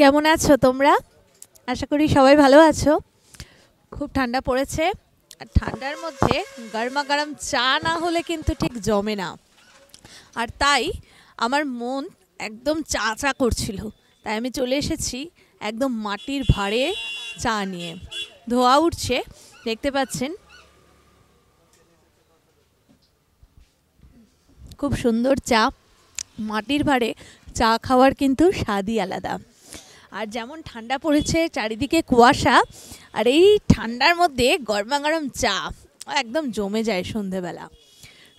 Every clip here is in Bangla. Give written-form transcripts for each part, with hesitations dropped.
কেমন আছো তোমরা? আশা করি সবাই ভালো আছো। খুব ঠান্ডা পড়েছে আর ঠান্ডার মধ্যে গরমা গরম চা না হলে কিন্তু ঠিক জমে না। আর তাই আমার মন একদম চা চা করছিল, তাই আমি চলে এসেছি একদম মাটির ভাঁড়ে চা নিয়ে। ধোয়া উঠছে, দেখতে পাচ্ছেন, খুব সুন্দর চা। মাটির ভাঁড়ে চা খাওয়ার কিন্তু স্বাদই আলাদা। আর যেমন ঠান্ডা পড়েছে, চারিদিকে কুয়াশা, আর এই ঠান্ডার মধ্যে গরমা গরম চা একদম জমে যায়।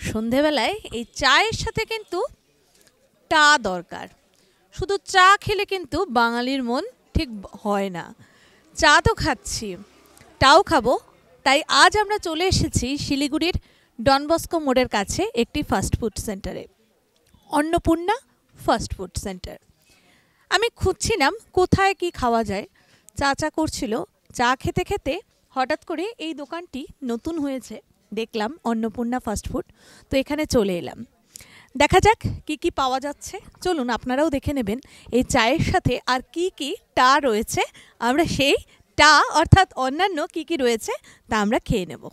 সন্ধেবেলায় এই চায়ের সাথে কিন্তু টা দরকার। শুধু চা খেলে কিন্তু বাঙালির মন ঠিক হয় না। চা তো খাচ্ছি, টাও খাবো। তাই আজ আমরা চলে এসেছি শিলিগুড়ির ডন বস্কো মোড়ের কাছে একটি ফাস্টফুড সেন্টারে, অন্নপূর্ণা ফাস্টফুড সেন্টার। আমি খুঁজছিলাম কোথায় কি খাওয়া যায়। চা করছিল। চা খেতে খেতে হঠাৎ করে এই দোকানটি নতুন হয়েছে, দেখলাম অন্নপূর্ণা ফাস্টফুড। তো এখানে চলে এলাম, দেখা যাক কি কি পাওয়া যাচ্ছে। চলুন আপনারাও দেখে নেবেন এই চায়ের সাথে আর কি কি টা রয়েছে। আমরা সেই টা অর্থাৎ অন্যান্য কি কি রয়েছে তা আমরা খেয়ে নেব।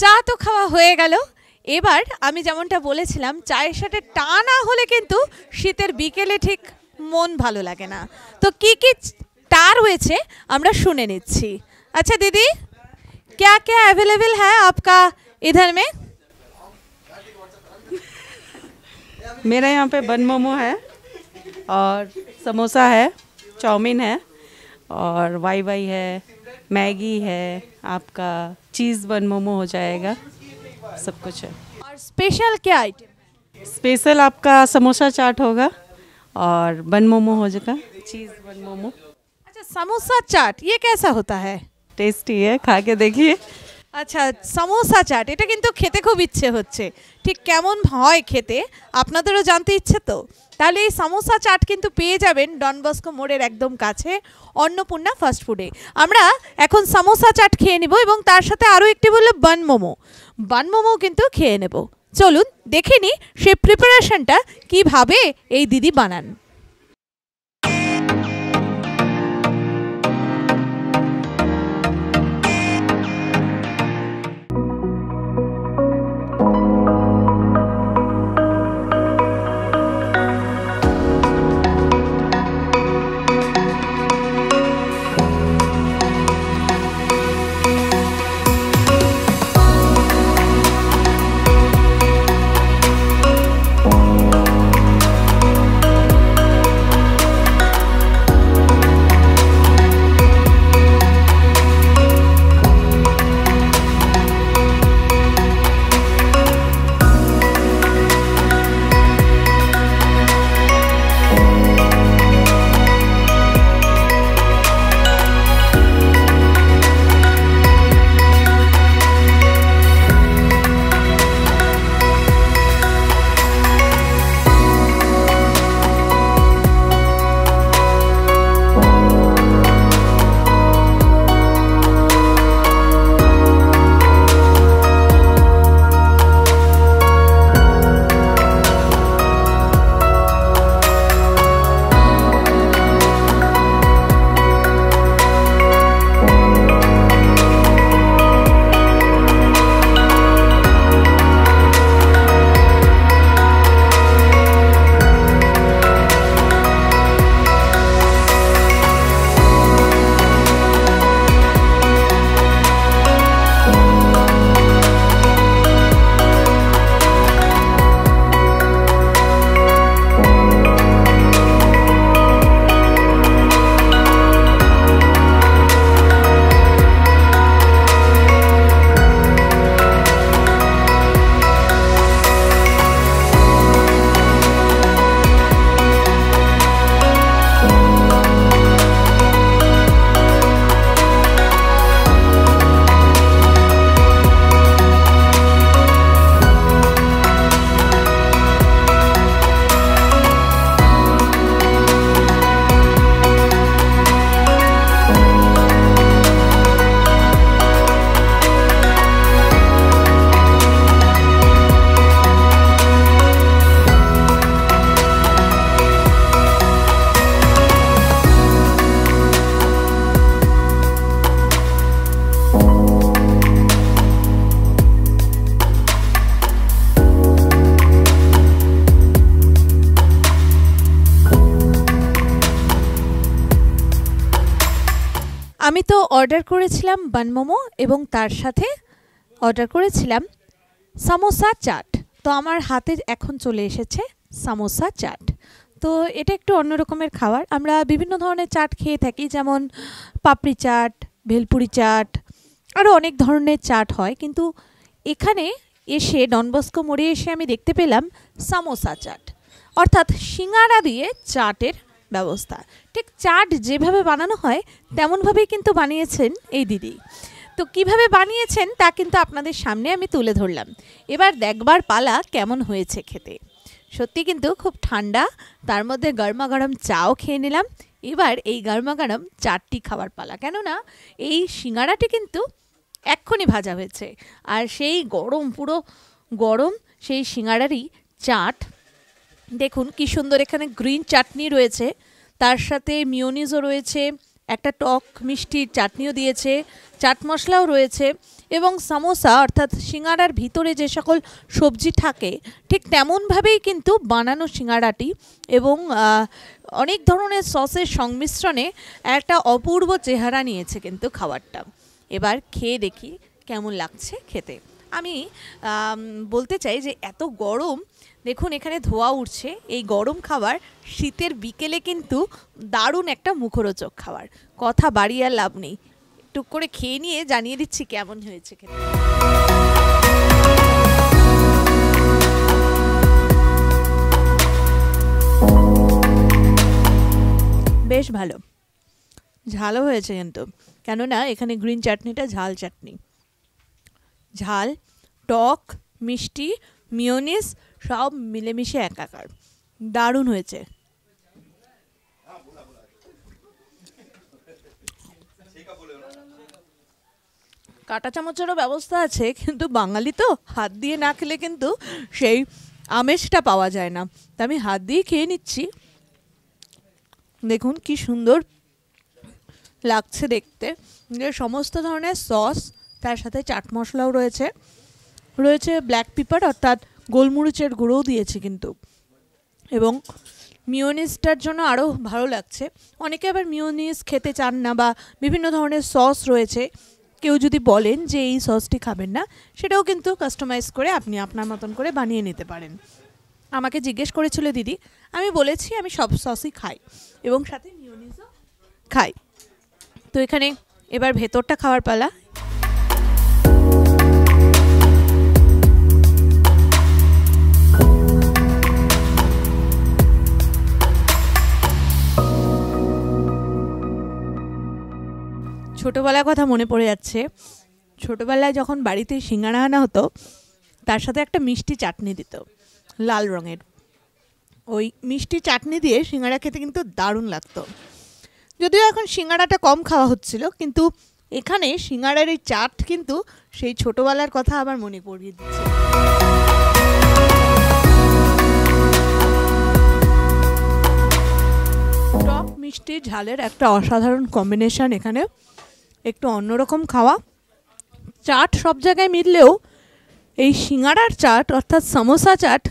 চা তো খাওয়া হয়ে গেল। এবার আমি যেমনটা বলেছিলাম, চায়ের সাথে টা না হলে কিন্তু শীতের বিকেলে ঠিক মন ভালো লাগে না। তো কি কি টা রয়েছে আমরা শুনে নিচ্ছি। আচ্ছা দিদি, क्या क्या अवेलेबल है आपका इधर में? मेरे यहाँ पे बन मोमो है और समोसा है, चाउमीन है और वाई वाई है, मैगी है, आपका चीज़ बन मोमो हो जाएगा, सब कुछ है। और स्पेशल क्या आइटम? स्पेशल आपका समोसा चाट होगा और बन मोमो हो जाएगा, चीज़ बन मोमो। अच्छा, समोसा चाट ये कैसा होता है? टेस्टी है, खा के देखिए। আচ্ছা, সমোসা চাট, এটা কিন্তু খেতে খুব ইচ্ছে হচ্ছে। ঠিক কেমন হয় খেতে আপনাদেরও জানতে ইচ্ছে তো? তাহলে এই সমোসা চাট কিন্তু পেয়ে যাবেন ডন বস্কো মোড়ের একদম কাছে অন্নপূর্ণা ফাস্টফুডে। আমরা এখন সমোসা চাট খেয়ে নেব এবং তার সাথে আরও একটি বললো বান মোমো কিন্তু খেয়ে নেব। চলুন দেখে নিই সে প্রিপারেশনটা কিভাবে এই দিদি বানান। আমি তো অর্ডার করেছিলাম বান মোমো এবং তার সাথে অর্ডার করেছিলাম সামোসা চাট। তো আমার হাতে এখন চলে এসেছে সামোসা চাট। তো এটা একটু অন্য রকমের খাবার। আমরা বিভিন্ন ধরনের চাট খেয়ে থাকি, যেমন পাপড়ি চাট, ভেলপুরি চাট, আরও অনেক ধরনের চাট হয়, কিন্তু এখানে এসে ডন বস্কো মোড়ে এসে আমি দেখতে পেলাম সামোসা চাট, অর্থাৎ সিঙ্গারা দিয়ে চাটের ব্যবস্থা। ঠিক চাট যেভাবে বানানো হয় তেমনভাবেই কিন্তু বানিয়েছেন এই দিদি। তো কিভাবে বানিয়েছেন তা কিন্তু আপনাদের সামনে আমি তুলে ধরলাম। এবার দেখবার পালা কেমন হয়েছে খেতে। সত্যি কিন্তু খুব ঠান্ডা, তার মধ্যে গরমা গরম চাও খেয়ে নিলাম। এবার এই গরমা গরম চাটটি খাবার পালা, কেননা এই সিঙ্গারাটি কিন্তু এক্ষুনি ভাজা হয়েছে, আর সেই গরম, পুরো গরম সেই সিঙ্গারারই চাট। দেখুন কি সুন্দর, এখানে গ্রিন চাটনি রয়েছে, তার সাথে মিওনিজও রয়েছে, একটা টক মিষ্টি চাটনিও দিয়েছে, চাট মশলাও রয়েছে, এবং সামোসা অর্থাৎ সিঙ্গারার ভিতরে যে সকল সবজি থাকে ঠিক তেমনভাবেই কিন্তু বানানো সিঙ্গারাটি, এবং অনেক ধরনের সসের সংমিশ্রণে একটা অপূর্ব চেহারা নিয়েছে কিন্তু খাবারটা। এবার খেয়ে দেখি কেমন লাগছে খেতে। আমি বলতে চাই যে এত গরম, দেখুন এখানে ধোয়া উঠছে, এই গরম খাবার শীতের বিকেলে কিন্তু দারুণ একটা মুখরোচক খাবার। কথা বাড়িয়ে আর লাভ নেই, টুক করে খেয়ে নিয়ে জানিয়ে দিচ্ছি কেমন হয়েছে খেতে। বেশ ভালো, ঝালও হয়েছে কিন্তু, কেননা এখানে গ্রিন চাটনিটা ঝাল চাটনি, ঝাল, টক, মিষ্টি, মিওনিজ সব মিলেমিশে একাকার, দারুণ হয়েছে। কাঁটা চামচেরও ব্যবস্থা আছে, কিন্তু বাঙালি তো হাত দিয়ে না খেলে কিন্তু সেই আমেজটা পাওয়া যায় না, তা আমি হাত দিয়ে খেয়ে নিচ্ছি। দেখুন কি সুন্দর লাগছে দেখতে, সমস্ত ধরনের সস, তার সাথে চাট মশলাও রয়েছে, রয়েছে ব্ল্যাক পেপার অর্থাৎ গোলমরিচের গুঁড়োও দিয়েছে কিন্তু, এবং মিওনিজটার জন্য আরও ভালো লাগছে। অনেকে আবার মিওনিজ খেতে চান না, বা বিভিন্ন ধরনের সস রয়েছে, কেউ যদি বলেন যে এই সসটি খাবেন না, সেটাও কিন্তু কাস্টমাইজ করে আপনি আপনার মতন করে বানিয়ে নিতে পারেন। আমাকে জিজ্ঞেস করেছিল দিদি, আমি বলেছি আমি সব সসই খাই এবং সাথে মিওনিজও খাই। তো এখানে এবার ভেতরটা খাওয়ার পালা। ছোটোবেলার কথা মনে পড়ে যাচ্ছে। ছোটোবেলায় যখন বাড়িতে সিঙ্গাড়া আনা হতো, তার সাথে একটা মিষ্টি চাটনি দিত লাল রঙের, ওই মিষ্টি চাটনি দিয়ে সিঙ্গাড়া খেতে কিন্তু দারুণ লাগতো। যদিও এখন সিঙ্গাড়াটা কম খাওয়া হচ্ছিল, কিন্তু এখানে সিঙ্গাড়ার এই চাট কিন্তু সেই ছোটোবেলার কথা আবার মনে পড়িয়ে দিচ্ছে। টক মিষ্টি ঝালের একটা অসাধারণ কম্বিনেশন, এখানে একটু অন্যরকম খাওয়া। চাট সব জায়গায় মিললেও এই সিঙ্গাড়ার চাট অর্থাৎ সামোসা চাট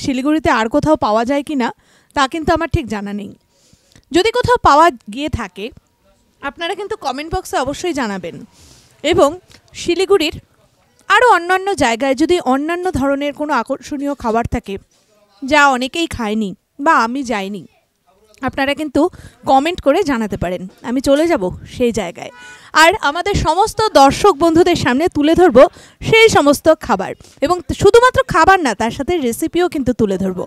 শিলিগুড়িতে আর কোথাও পাওয়া যায় কি না তা কিন্তু আমার ঠিক জানা নেই। যদি কোথাও পাওয়া গিয়ে থাকে আপনারা কিন্তু কমেন্ট বক্সে অবশ্যই জানাবেন, এবং শিলিগুড়ির আরও অন্যান্য জায়গায় যদি অন্যান্য ধরনের কোনো আকর্ষণীয় খাবার থাকে যা অনেকেই খায়নি বা আমি যাইনি, আপনারা কিন্তু কমেন্ট করে জানাতে পারেন, আমি চলে যাব সেই জায়গায়, আর আমাদের সমস্ত দর্শক বন্ধুদের সামনে তুলে ধরব সেই সমস্ত খাবার, এবং শুধুমাত্র খাবার না, তার সাথে রেসিপিও কিন্তু তুলে ধরব।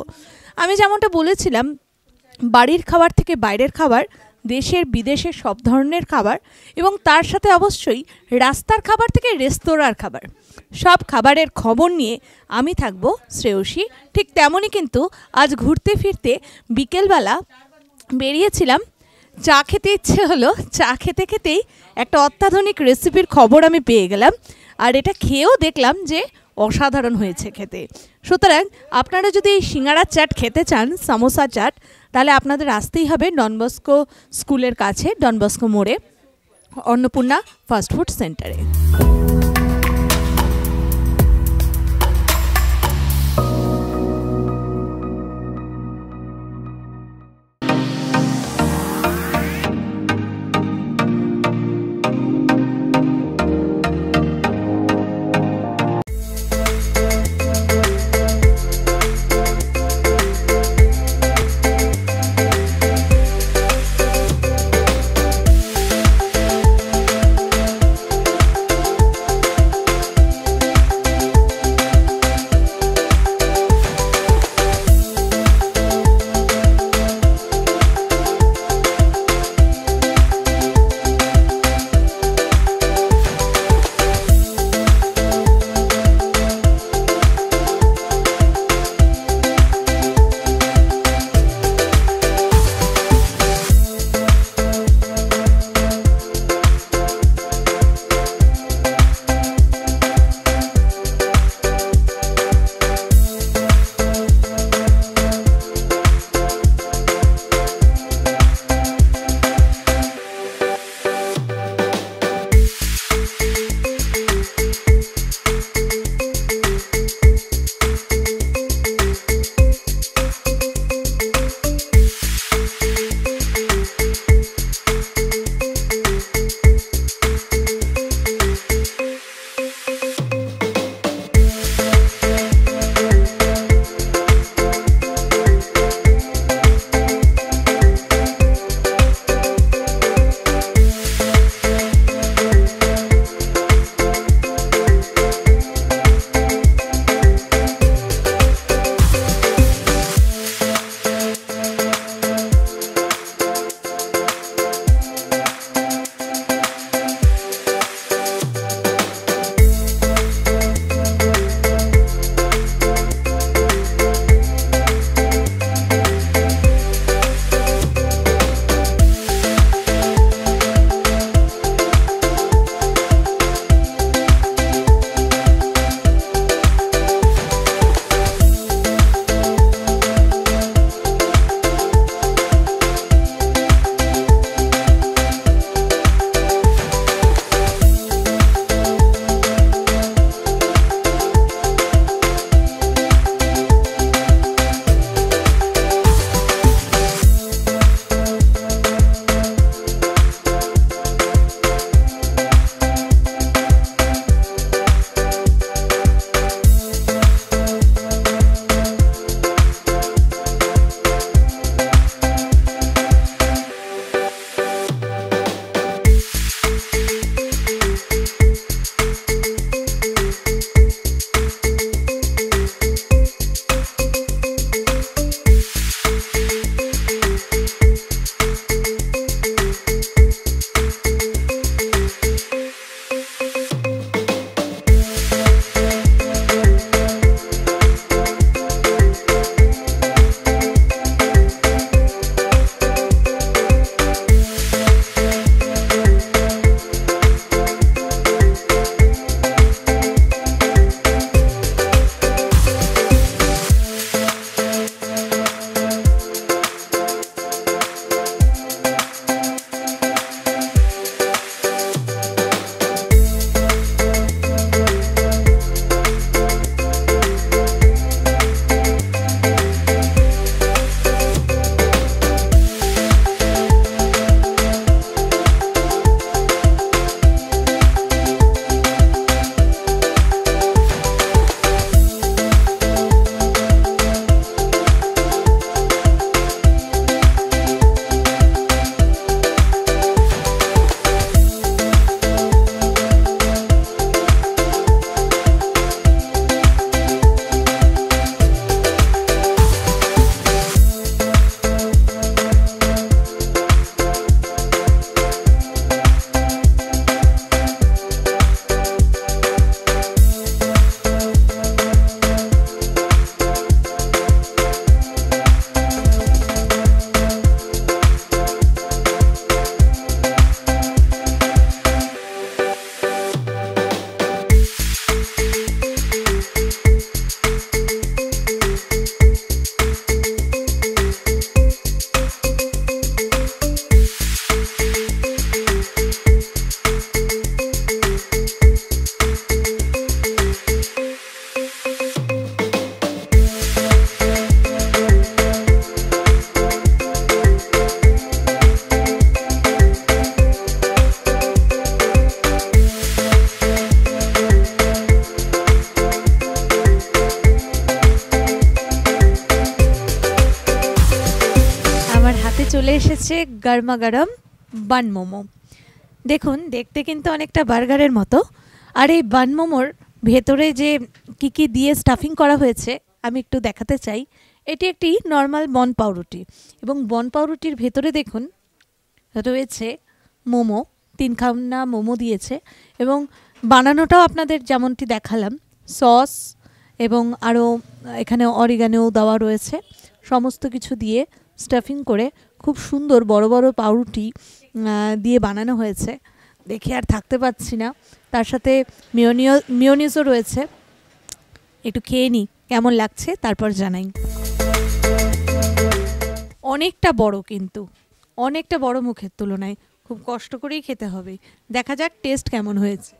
আমি যেমনটা বলেছিলাম, বাড়ির খাবার থেকে বাইরের খাবার, দেশের বিদেশের সব ধরনের খাবার, এবং তার সাথে অবশ্যই রাস্তার খাবার থেকে রেস্তোরাঁর খাবার, সব খাবারের খবর নিয়ে আমি থাকব শ্রেয়সী। ঠিক তেমনই কিন্তু আজ ঘুরতে ফিরতে বিকেলবেলা বেরিয়েছিলাম, চা খেতে ইচ্ছে হলো, চা খেতে খেতেই একটা অত্যাধুনিক রেসিপির খবর আমি পেয়ে গেলাম, আর এটা খেয়েও দেখলাম যে অসাধারণ হয়েছে খেতে। সুতরাং আপনারা যদি এই সিঙ্গাড়ার চাট খেতে চান, সামোসা চাট, তাহলে আপনাদের আসতেই হবে ডন বস্কো স্কুলের কাছে, ডন বস্কো মোড়ে, অন্নপূর্ণা ফাস্টফুড সেন্টারে। হাতে চলে এসেছে গরমা গরম বান মোমো। দেখুন দেখতে কিন্তু অনেকটা বার্গারের মতো, আর এই বান মোমোর ভেতরে যে কি কি দিয়ে স্টাফিং করা হয়েছে আমি একটু দেখাতে চাই। এটি একটি নর্মাল বন পাউরুটি, এবং বন পাউরুটির ভেতরে দেখুন রয়েছে মোমো, 3খানা মোমো দিয়েছে, এবং বানানোটাও আপনাদের যেমনটি দেখালাম, সস এবং আরও এখানে অরিগানো দেওয়া রয়েছে। সমস্ত কিছু দিয়ে স্টাফিং করে খুব সুন্দর বড় বড় পাউরুটি দিয়ে বানানো হয়েছে। দেখে আর থাকতে পারছি না। তার সাথে মিওনিজও রয়েছে। একটু খেয়ে নিই কেমন লাগছে, তারপর জানাই। অনেকটা বড়, কিন্তু অনেকটা বড় মুখের তুলনায়, খুব কষ্ট করেই খেতে হবে। দেখা যাক টেস্ট কেমন হয়েছে।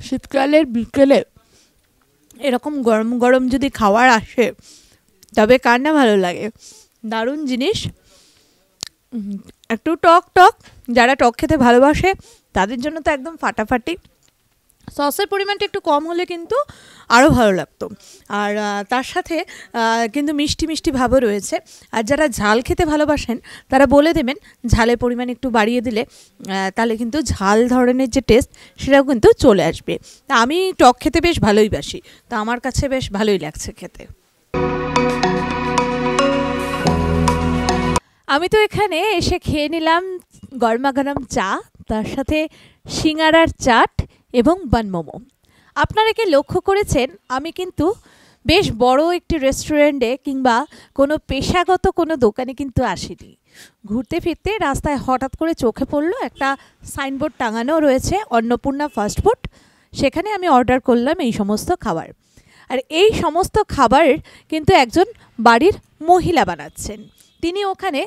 শীতকালের বিকেলে এরকম গরম গরম যদি খাবার আসে তবে কার না ভালো লাগে। দারুণ জিনিস। একটু টক টক, যারা টক খেতে ভালোবাসে তাদের জন্য তো একদম ফাটাফাটি। সসের পরিমাণটা একটু কম হলে কিন্তু আরও ভালো লাগতো। আর তার সাথে কিন্তু মিষ্টি মিষ্টি ভাবও রয়েছে। আর যারা ঝাল খেতে ভালোবাসেন তারা বলে দেবেন ঝালের পরিমাণ একটু বাড়িয়ে দিলে তাহলে কিন্তু ঝাল ধরনের যে টেস্ট সেটাও কিন্তু চলে আসবে। তা আমি টক খেতে বেশ ভালোই বাসি, তা আমার কাছে বেশ ভালোই লাগছে খেতে। আমি তো এখানে এসে খেয়ে নিলাম গরমা গরম চা, তার সাথে সিঙ্গারার চাট এবং বান মোমো। আপনারা কি লক্ষ্য করেছেন আমি কিন্তু বেশ বড় একটি রেস্টুরেন্টে কিংবা কোনো পেশাগত কোনো দোকানে কিন্তু আসিনি। ঘুরতে ফিরতে রাস্তায় হঠাৎ করে চোখে পড়লো একটা সাইনবোর্ড টাঙানো রয়েছে অন্নপূর্ণা ফাস্টফুড। সেখানে আমি অর্ডার করলাম এই সমস্ত খাবার। আর এই সমস্ত খাবার কিন্তু একজন বাড়ির মহিলা বানাচ্ছেন। তিনি ওখানে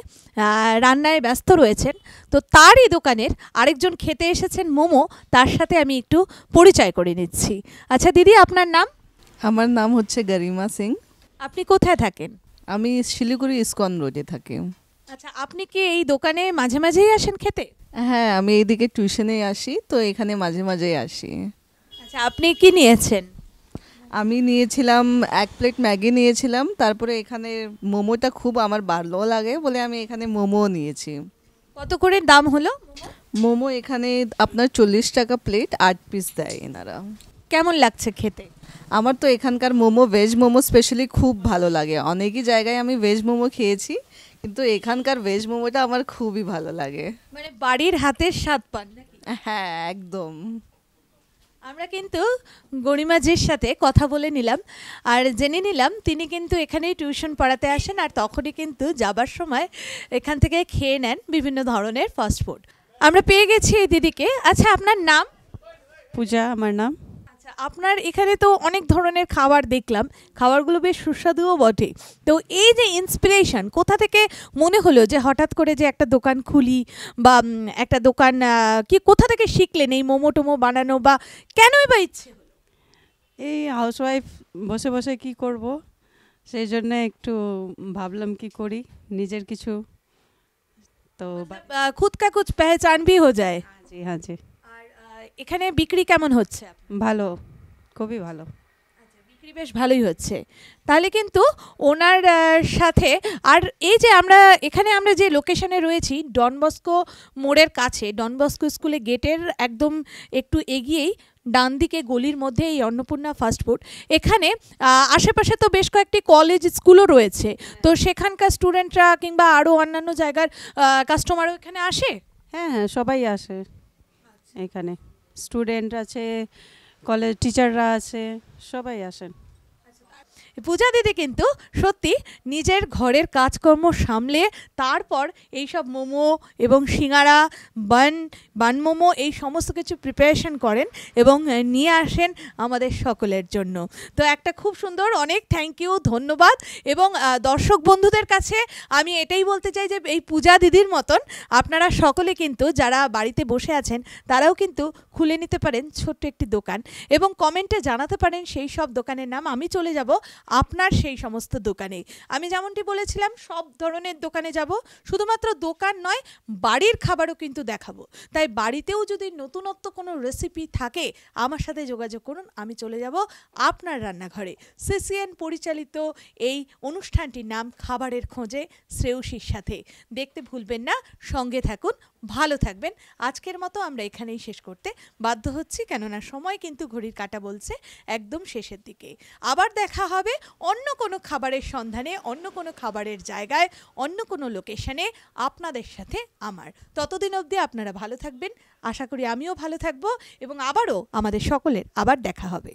রান্নায় ব্যস্ত রয়েছেন। তো তারই দোকানের আরেকজন খেতে এসেছেন মোমো, তার সাথে আমি একটু পরিচয় করে নিচ্ছি। আচ্ছা দিদি, আপনার নাম? আমার নাম হচ্ছে গরিমা সিং। আপনি কোথায় থাকেন? আমি শিলিগুড়ি ইস্কন রোডে থাকি। আচ্ছা, আপনি কি এই দোকানে মাঝে মাঝেই আসেন খেতে? হ্যাঁ, আমি এইদিকে টিউশনে আসি, তো এখানে মাঝে মাঝেই আসি। আচ্ছা, আপনি কি নিয়েছেন? আমি নিয়েছিলাম 1 প্লেট ম্যাগি নিয়েছিলাম, তারপরে এখানে মোমোটা খুব আমার ভালো লাগে বলে আমি এখানে মোমো নিয়েছি। কত করে দাম হলো? মোমো এখানে আপনার 40 টাকা প্লেট, 8 পিস দেয় এনারা। কেমন লাগছে খেতে? আমার তো এখানকার মোমো, ভেজ মোমো স্পেশালি খুব ভালো লাগে। অনেকই জায়গায় আমি ভেজ মোমো খেয়েছি, কিন্তু এখানকার ভেজ মোমোটা আমার খুবই ভালো লাগে। মানে বাড়ির হাতের স্বাদ পান নাকি? হ্যাঁ, একদম। আমরা কিন্তু গরিমাজির সাথে কথা বলে নিলাম আর জেনে নিলাম তিনি কিন্তু এখানেই টিউশন পড়াতে আসেন, আর তখনই কিন্তু যাবার সময় এখান থেকে খেয়ে নেন বিভিন্ন ধরনের ফাস্টফুড। আমরা পেয়ে গেছি এই দিদিকে। আচ্ছা, আপনার নাম? পূজা আমার নাম। আচ্ছা, আপনার এখানে তো অনেক ধরনের খাবার দেখলাম, খাবারগুলো বেশ সুস্বাদুও বটে। তো এই যে ইন্সপিরেশন কোথা থেকে মনে হলো যে হঠাৎ করে যে একটা দোকান খুলি, বা একটা দোকান কি কোথা থেকে শিখলেন এই মোমো টোমো বানানো, বা কেনই বা ইচ্ছে হলো? এই হাউসওয়াইফ বসে বসে কি করব, সেই জন্য একটু ভাবলাম কি করি নিজের কিছু। তো খুদ কা কুছ পেহচান ভি হো যায়। জি হ্যাঁ জি। আর এখানে বিক্রি কেমন হচ্ছে? ভালো, খুবই ভালো। বিক্রি বেশ ভালোই হচ্ছে। তাহলে কিন্তু ওনার সাথে, আর এই যে আমরা এখানে আমরা যে লোকেশনে রয়েছি ডন বস্কো মোড়ের কাছে, ডন বস্কো স্কুলে গেটের একদম একটু এগিয়েই ডান দিকে গলির মধ্যে এই অন্নপূর্ণা ফাস্টফুড। এখানে আশেপাশে তো বেশ কয়েকটি কলেজ স্কুলও রয়েছে, তো সেখানকার স্টুডেন্টরা কিংবা আরও অন্যান্য জায়গার কাস্টমারও এখানে আসে? হ্যাঁ হ্যাঁ, সবাই আসে এখানে। স্টুডেন্ট আছে, কলেজ টিচাররা আছে, সবাই আসেন। পূজা দিদি কিন্তু সত্যি নিজের ঘরের কাজকর্ম সামলে তারপর এইসব মোমো এবং সিঙ্গারা, বান মোমো এই সমস্ত কিছু প্রিপারেশন করেন এবং নিয়ে আসেন আমাদের সকলের জন্য। তো একটা খুব সুন্দর, অনেক থ্যাংক ইউ, ধন্যবাদ। এবং দর্শক বন্ধুদের কাছে আমি এটাই বলতে চাই যে এই পূজা দিদির মতন আপনারা সকলে কিন্তু যারা বাড়িতে বসে আছেন তারাও কিন্তু খুলে নিতে পারেন ছোট্ট একটি দোকান, এবং কমেন্টে জানাতে পারেন সেই সব দোকানের নাম। আমি চলে যাব আপনার সেই সমস্ত দোকানে। আমি যেমনটি বলেছিলাম সব ধরনের দোকানে যাব, শুধুমাত্র দোকান নয় বাড়ির খাবারও কিন্তু দেখাবো। তাই বাড়িতেও যদি নতুনত্ব কোনো রেসিপি থাকে আমার সাথে যোগাযোগ করুন, আমি চলে যাব আপনার রান্নাঘরে। সিসিএন পরিচালিত এই অনুষ্ঠানটির নাম খাবারের খোঁজে শ্রেয়সীর সাথে। দেখতে ভুলবেন না, সঙ্গে থাকুন, ভালো থাকবেন। আজকের মতো আমরা এখানেই শেষ করতে বাধ্য হচ্ছি, কেননা সময় কিন্তু ঘড়ির কাঁটা বলছে একদম শেষের দিকে। আবার দেখা হবে অন্য কোনো খাবারের সন্ধানে, অন্য কোনো খাবারের জায়গায়, অন্য কোনো লোকেশনে আপনাদের সাথে আমার। ততদিন অবধি আপনারা ভালো থাকবেন, আশা করি আমিও ভালো থাকবো এবং আবারও আমাদের সকলের আবার দেখা হবে।